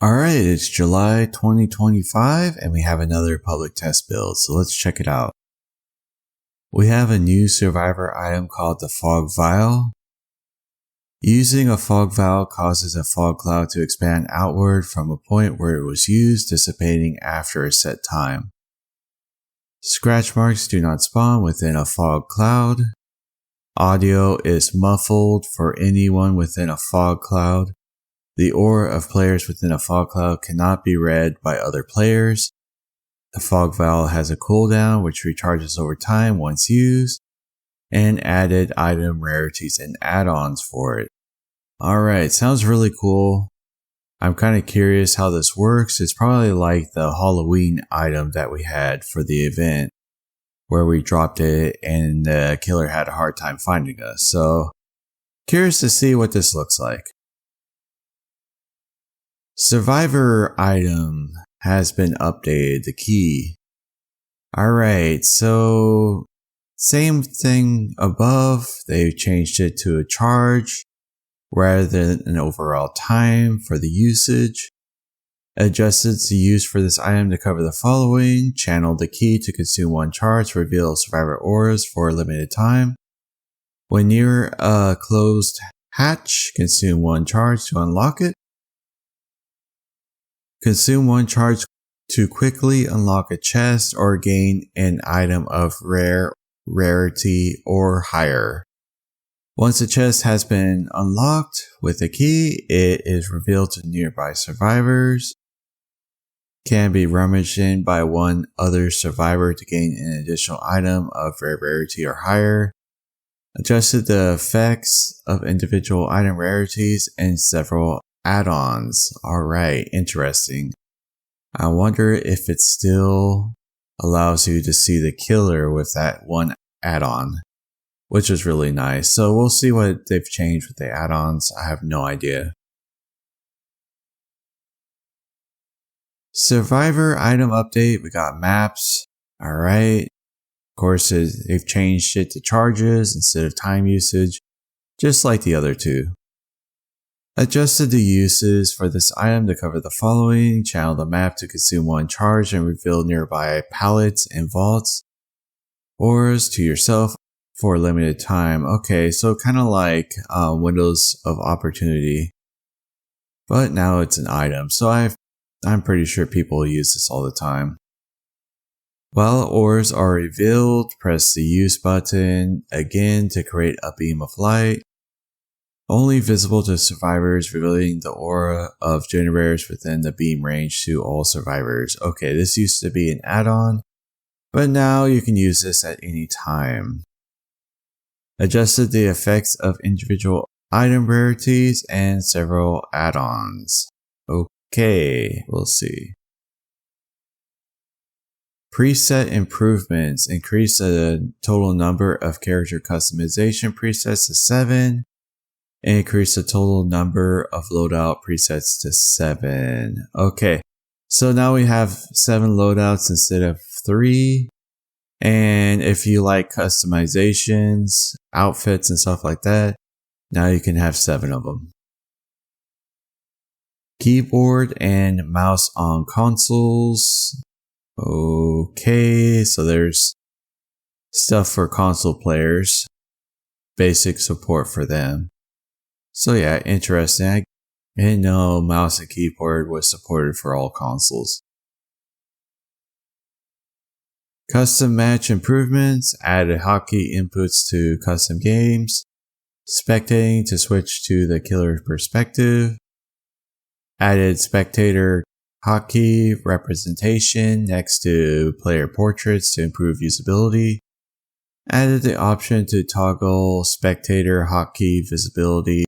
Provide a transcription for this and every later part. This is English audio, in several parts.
Alright, it's July 2025 and we have another public test build, so let's check it out. We have a new survivor item called the Fog Vial. Using a fog vial causes a fog cloud to expand outward from a point where it was used, dissipating after a set time. Scratch marks do not spawn within a fog cloud. Audio is muffled for anyone within a fog cloud. The aura of players within a fog cloud cannot be read by other players. The fog vial has a cooldown which recharges over time once used, and added item rarities and add-ons for it. Alright, sounds really cool. I'm kind of curious how this works. It's probably like the Halloween item that we had for the event, where we dropped it and the killer had a hard time finding us. So, curious to see what this looks like. Survivor item has been updated, the key. Alright, so same thing above, they've changed it to a charge rather than an overall time for the usage. Adjusted the use for this item to cover the following: channel the key to consume 1 charge, reveal survivor auras for a limited time. When near a closed hatch, consume 1 charge to unlock it. Consume 1 charge to quickly unlock a chest or gain an item of rarity or higher. Once a chest has been unlocked with a key, it is revealed to nearby survivors. Can be rummaged in by one other survivor to gain an additional item of rarity or higher. Adjusted the effects of individual item rarities and several add-ons. Alright, interesting. I wonder if it still allows you to see the killer with that one add-on, which is really nice. So we'll see what they've changed with the add-ons. I have no idea. Survivor item update, we got maps. Alright. Of course, they've changed it to charges instead of time usage, just like the other two. Adjusted the uses for this item to cover the following: channel the map to consume 1 charge and reveal nearby pallets and vaults. Auras to yourself for a limited time. Okay, so kind of like windows of opportunity, but now it's an item, so I'm pretty sure people use this all the time. While auras are revealed, press the use button again to create a beam of light. Only visible to survivors, revealing the aura of generators within the beam range to all survivors. Okay, this used to be an add-on, but now you can use this at any time. Adjusted the effects of individual item rarities and several add-ons. Okay, we'll see. Preset improvements. Increase the total number of character customization presets to 7. And increase the total number of loadout presets to 7. Okay, so now we have 7 loadouts instead of 3. And if you like customizations, outfits and stuff like that, now you can have 7 of them. Keyboard and mouse on consoles. Okay, so there's stuff for console players. Basic support for them. So yeah, interesting. I didn't know mouse and keyboard was supported for all consoles. Custom match improvements. Added hotkey inputs to custom games. Spectating to switch to the killer's perspective. Added spectator hotkey representation next to player portraits to improve usability. Added the option to toggle spectator hotkey visibility.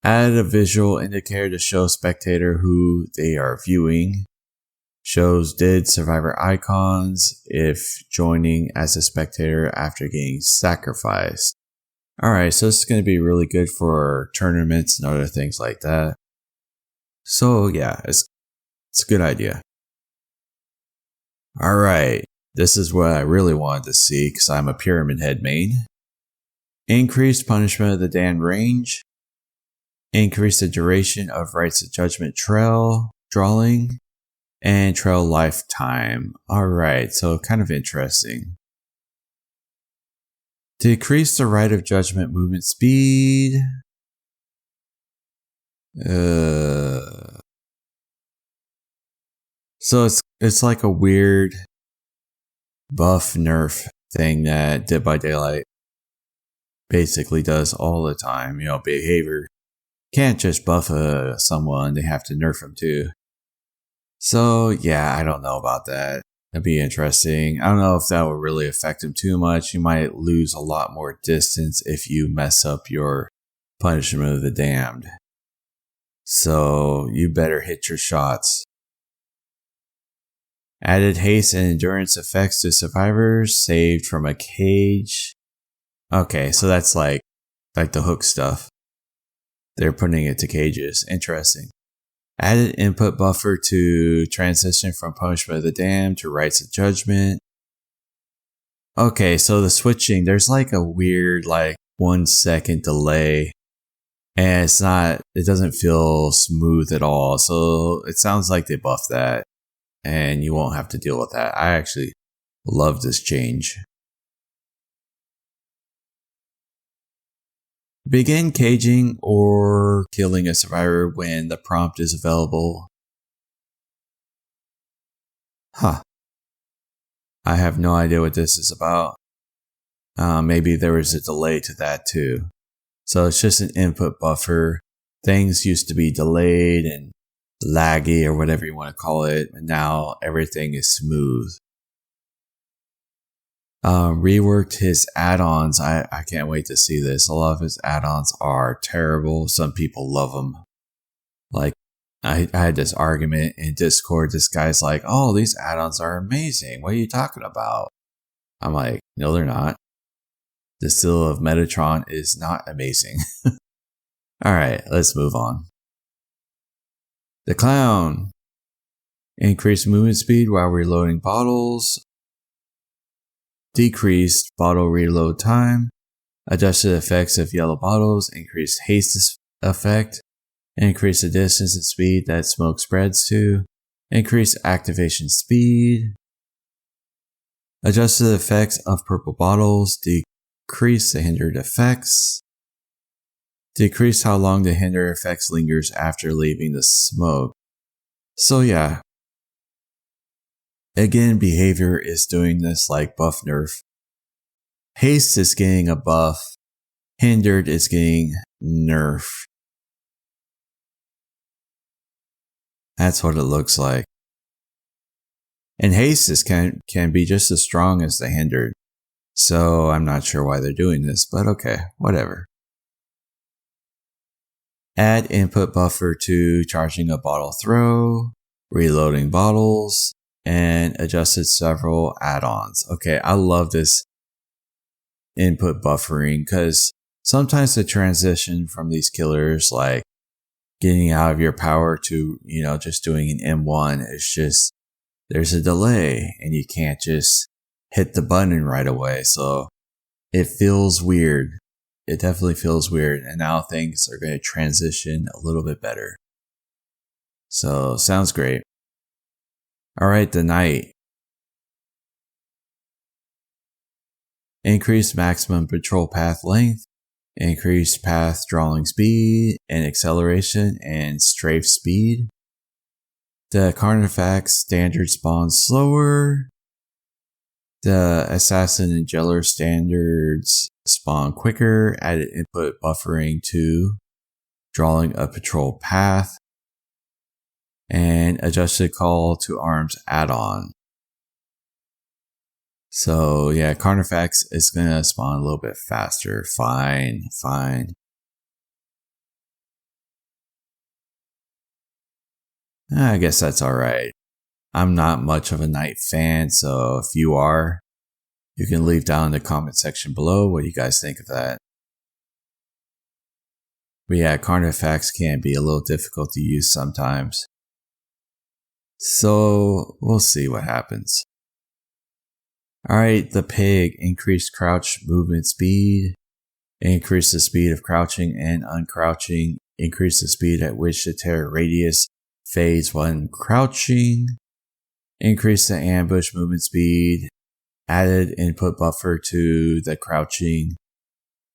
Added a visual indicator to show spectator who they are viewing. Shows dead survivor icons if joining as a spectator after getting sacrificed. Alright, so this is going to be really good for tournaments and other things like that. So yeah, it's a good idea. Alright, this is what I really wanted to see because I'm a Pyramid Head main. Increased punishment of the Dan range. Increase the duration of Rites of Judgement trail drawing and trail lifetime. Alright, so kind of interesting. Decrease the Rite of Judgement movement speed. So it's like a weird buff nerf thing that Dead by Daylight basically does all the time. You know, behavior can't just buff someone, they have to nerf them too. So yeah, I don't know about that. That'd be interesting. I don't know if that would really affect him too much. You might lose a lot more distance if you mess up your Punishment of the Damned. So you better hit your shots. Added haste and endurance effects to survivors saved from a cage. Okay, so that's like the hook stuff. They're putting it to cages. Interesting. Added input buffer to transition from Punishment of the Damned to Rites of Judgement. Okay, so the switching, there's like a weird 1 second delay. And it doesn't feel smooth at all. So it sounds like they buffed that. And you won't have to deal with that. I actually love this change. Begin caging or killing a survivor when the prompt is available. Huh. I have no idea what this is about. Maybe there was a delay to that too. So it's just an input buffer. Things used to be delayed and laggy or whatever you want to call it. And now everything is smooth. Reworked his add-ons. I can't wait to see this. A lot of his add-ons are terrible. Some people love them. Like, I had this argument in Discord. This guy's like, oh, these add-ons are amazing. What are you talking about? I'm like, no, they're not. The Seal of Metatron is not amazing. Alright, let's move on. The Clown. Increased movement speed while reloading bottles. Decreased bottle reload time, adjusted effects of yellow bottles, increased haste effect, increase the distance and speed that smoke spreads to, increase activation speed, adjusted effects of purple bottles, decrease the hindered effects, decrease how long the hindered effects lingers after leaving the smoke. So yeah. Again, behavior is doing this like buff nerf. Haste is getting a buff. Hindered is getting nerf. That's what it looks like. And haste can be just as strong as the hindered. So I'm not sure why they're doing this, but okay, whatever. Add input buffer to charging a bottle throw, reloading bottles, and adjusted several add-ons. Okay, I love this input buffering because sometimes the transition from these killers, like getting out of your power to, just doing an M1, is just, there's a delay and you can't just hit the button right away. So it feels weird. It definitely feels weird. And now things are going to transition a little bit better. So sounds great. Alright, the Night. Increase maximum patrol path length, increase path drawing speed and acceleration and strafe speed. The Carnifex standard spawns slower. The Assassin and Jailer standards spawn quicker, added input buffering to drawing a patrol path. And adjusted call to arms add-on. So yeah, Carnifex is gonna spawn a little bit faster. Fine. I guess that's alright. I'm not much of a Night fan, so if you are, you can leave down in the comment section below what you guys think of that. But yeah, Carnifex can be a little difficult to use sometimes. So we'll see what happens. Alright, the Pig. Increased crouch movement speed. Increase the speed of crouching and uncrouching increase the speed at which the terror radius fades when crouching, increase the ambush movement speed, added input buffer to the crouching,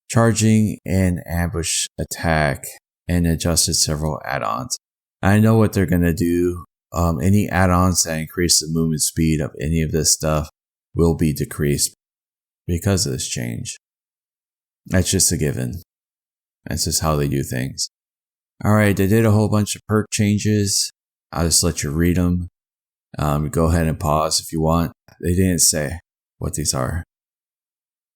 charging, and ambush attack, and adjusted several add-ons. I know what they're going to do. Any add-ons that increase the movement speed of any of this stuff will be decreased because of this change. That's just a given. That's just how they do things. Alright, they did a whole bunch of perk changes. I'll just let you read them. Go ahead and pause if you want. They didn't say what these are.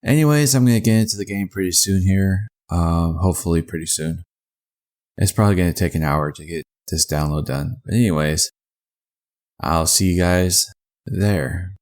Anyways, I'm going to get into the game pretty soon here. Hopefully pretty soon. It's probably going to take an hour to get this download done. But anyways, I'll see you guys there.